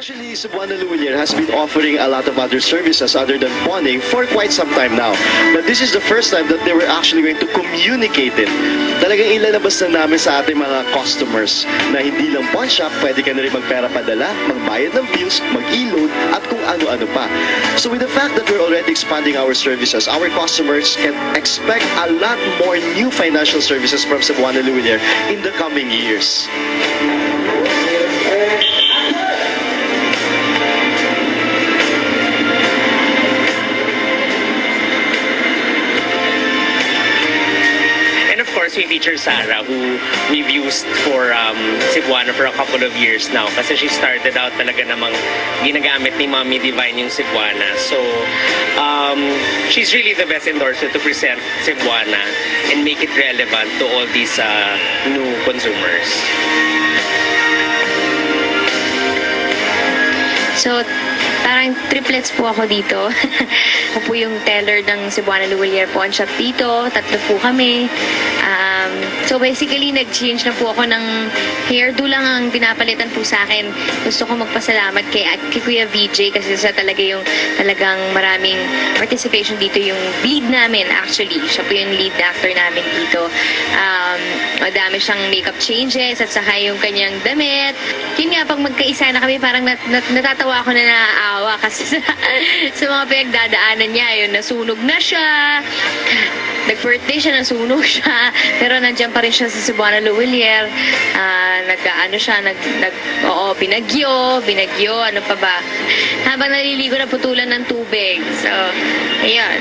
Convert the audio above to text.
Actually, Cebuana Luwilier has been offering a lot of other services other than pawning for quite some time now. But this is the first time that they were actually going to communicate it. Talagang ilalabas na namin sa ating mga customers na hindi lang pawn shop, pwede ka na rin magpera padala, magbayad ng bills, mag-e-load, at kung ano-ano pa. So with the fact that we're already expanding our services, our customers can expect a lot more new financial services from Cebuana Luwilier in the coming years. We feature Sarah, who we've used for Cebuana for a couple of years now. Kasi she started out talaga namang ginagamit ni Mommy Divine yung Cebuana. So, she's really the best endorser to present Cebuana and make it relevant to all these new consumers. So, parang triplets po ako dito. Ako po yung teller ng Cebuana Luwilier Pawn Shop dito. Tatlo po kami. So basically, nag-change na po ako ng hairdo lang ang pinapalitan po sa akin. Gusto ko magpasalamat kay Kuya VJ kasi siya talaga yung talagang maraming participation dito. Yung lead namin actually. Siya po yung lead actor namin dito. Madami siyang makeup changes at saka yung kanyang damit. Yun nga, pag magkaisa na kami, parang natatawa ako na naaawa kasi sa mga pinagdadaanan niya. Yun, nasunog na siya. Nag-birthday siya, nasunog siya. Pero nandiyan pa rin siya sa Cebuana Luwilier. Binagyo, ano pa ba. Habang naliligo na putulan ng tubig. So, ayun.